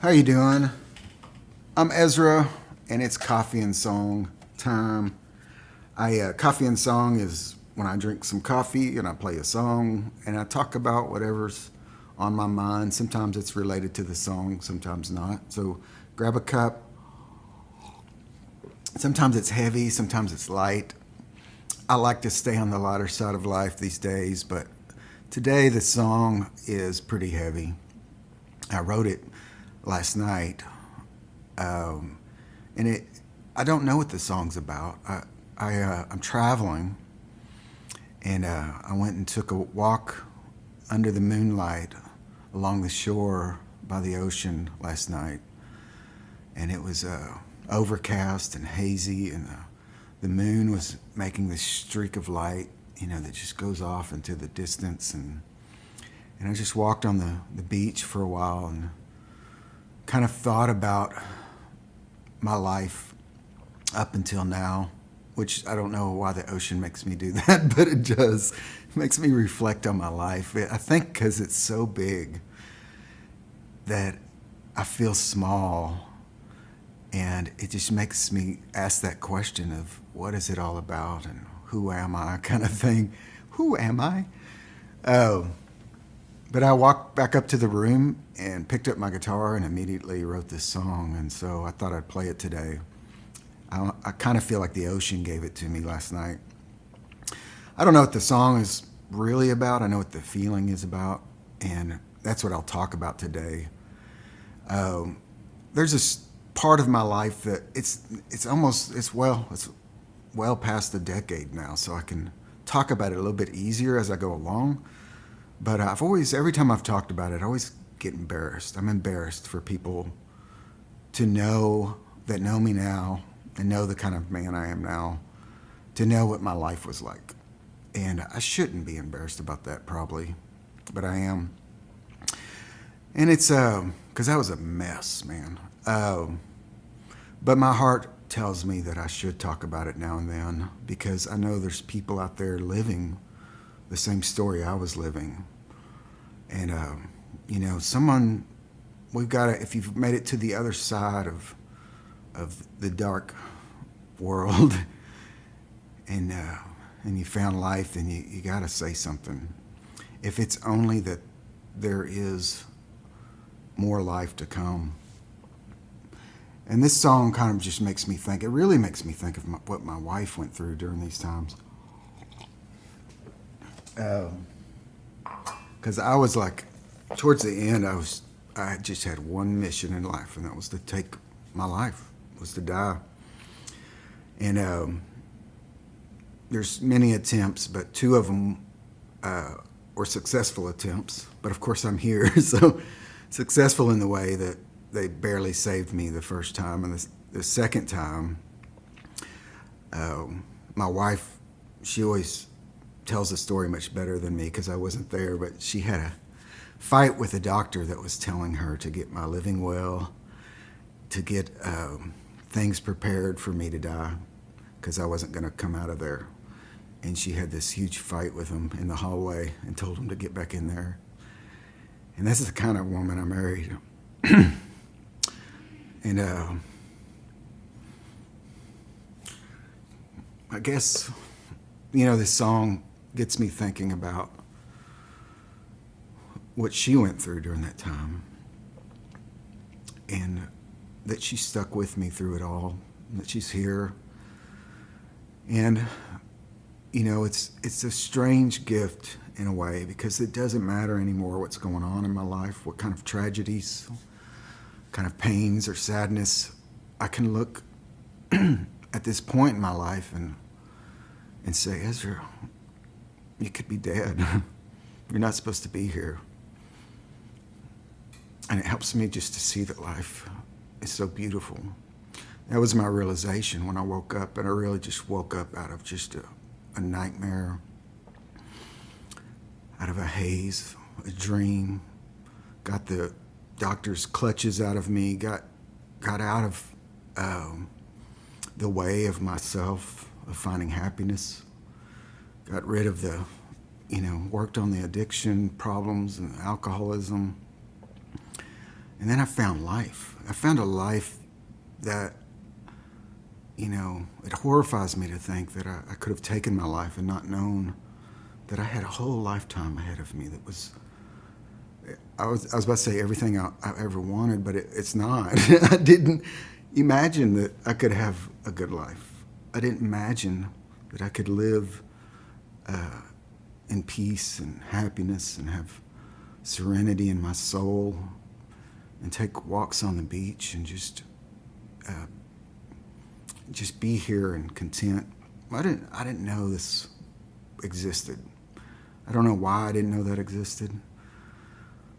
How you doing? I'm Ezra, and it's coffee and song time. Coffee and song is when I drink some coffee and I play a song and I talk about whatever's on my mind. Sometimes it's related to the song, sometimes not. So grab a cup. Sometimes it's heavy, sometimes it's light. I like to stay on the lighter side of life these days, but today the song is pretty heavy. I wrote it last night, and I don't know what the song's about. I'm traveling, and I went and took a walk under the moonlight along the shore by the ocean last night, and it was overcast and hazy, and the moon was making this streak of light, that just goes off into the distance, and I just walked on the beach for a while and kind of thought about my life up until now, which I don't know why the ocean makes me do that, but it does. It makes me reflect on my life. I think because it's so big that I feel small, and it just makes me ask that question of what is it all about and who am I kind of thing. Who am I? Oh, but I walked back up to the room and picked up my guitar and immediately wrote this song, and so I thought I'd play it today. I kind of feel like the ocean gave it to me last night. I don't know what the song is really about. I know what the feeling is about, and that's what I'll talk about today. There's this part of my life that it's well past a decade now, so I can talk about it a little bit easier as I go along. But every time I've talked about it, I always get embarrassed. I'm embarrassed for people to know that know me now and know the kind of man I am now, to know what my life was like. And I shouldn't be embarrassed about that probably, but I am. And it's because that was a mess, man. But my heart tells me that I should talk about it now and then because I know there's people out there living the same story I was living. And, if you've made it to the other side of the dark world and you found life, then you got to say something. If it's only that there is more life to come. And this song kind of just makes me think, it really makes me think of what my wife went through during these times. Because I was like, towards the end, I just had one mission in life, and that was to take my life, was to die. And there's many attempts, but two of them were successful attempts. But of course, I'm here, so successful in the way that they barely saved me the first time, and the second time, my wife, she always tells the story much better than me because I wasn't there, but she had a fight with a doctor that was telling her to get my living well, to get things prepared for me to die because I wasn't going to come out of there. And she had this huge fight with him in the hallway and told him to get back in there. And this is the kind of woman I married. And I guess, this song gets me thinking about what she went through during that time, and that she stuck with me through it all, and that she's here. And, it's a strange gift in a way because it doesn't matter anymore what's going on in my life, what kind of tragedies, kind of pains or sadness. I can look at this point in my life and say, Ezra, you could be dead. You're not supposed to be here. And it helps me just to see that life is so beautiful. That was my realization when I woke up, and I really just woke up out of just a nightmare, out of a haze, a dream, got the doctor's clutches out of me, got out of the way of myself, of finding happiness, got rid of worked on the addiction problems and alcoholism, And then I found life. I found a life that, it horrifies me to think that I could have taken my life and not known that I had a whole lifetime ahead of me that was, I was about to say everything I ever wanted, but it's not. I didn't imagine that I could have a good life. I didn't imagine that I could live in peace and happiness and have serenity in my soul and take walks on the beach and just be here and content. I didn't know this existed. I don't know why I didn't know that existed.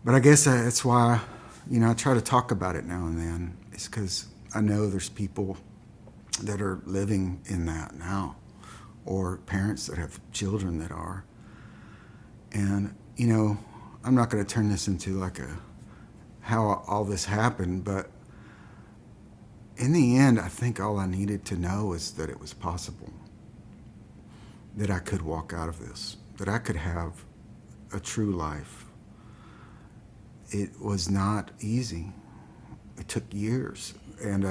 But I guess that's why, I try to talk about it now and then. It's because I know there's people that are living in that now, or parents that have children that are. And, I'm not going to turn this into how all this happened, but in the end, I think all I needed to know is that it was possible, that I could walk out of this, that I could have a true life. It was not easy. It took years, and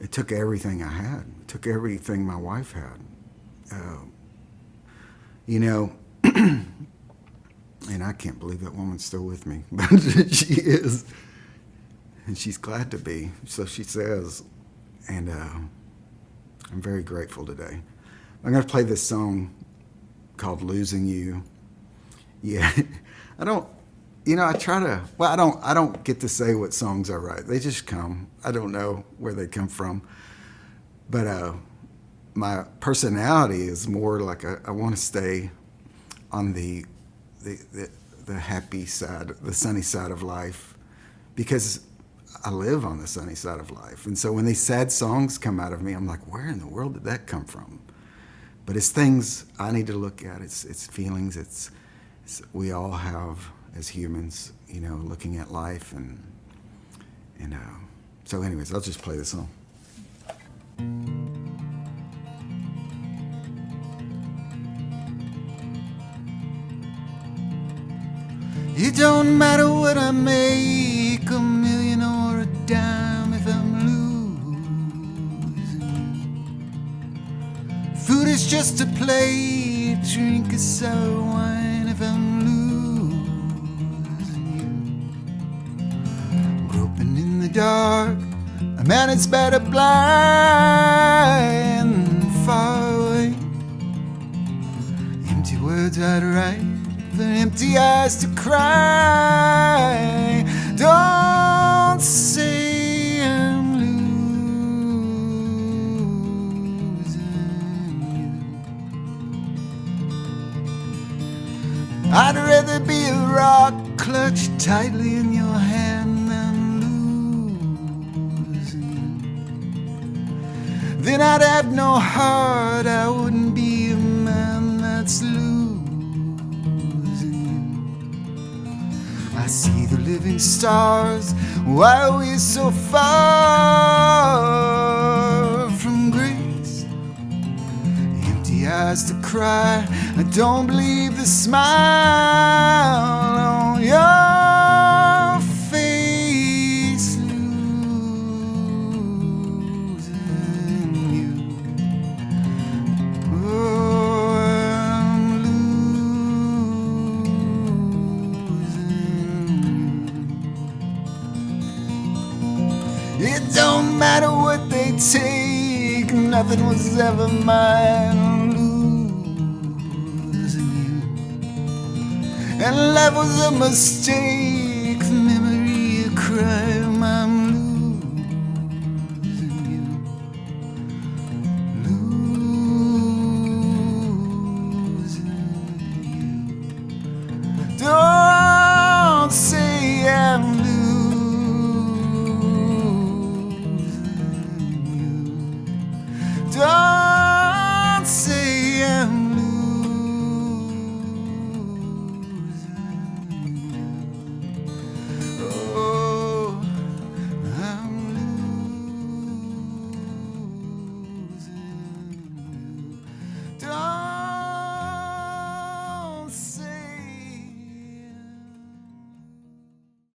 it took everything I had. It took everything my wife had. And I can't believe that woman's still with me, but she is. And she's glad to be, so she says. And I'm very grateful today. I'm going to play this song called Losing You. Yeah, I don't get to say what songs I write. They just come. I don't know where they come from. But my personality is more like I want to stay on the happy side, the sunny side of life, because I live on the sunny side of life. And so when these sad songs come out of me, I'm like, where in the world did that come from? But it's things I need to look at. It's feelings. It's we all have as humans, looking at life. And so anyways, I'll just play this song. It don't matter what I make, $1 million or a dime, if I'm losing. Food is just a plate, drink is sour wine, if I'm losing you. Groping in the dark, a man is better blind, far away. Empty words I'd write, with empty eyes to cry. Don't say I'm losing you. I'd rather be a rock clutched tightly in your hand than losing you. Then I'd have no heart, I wouldn't be a man that's losing. I see the living stars. Why are we so far from grace? Empty eyes to cry. I don't believe the smile on your face. Losing you. Oh, I'm It don't matter what they take, nothing was ever mine, losing you. And life was a mistake,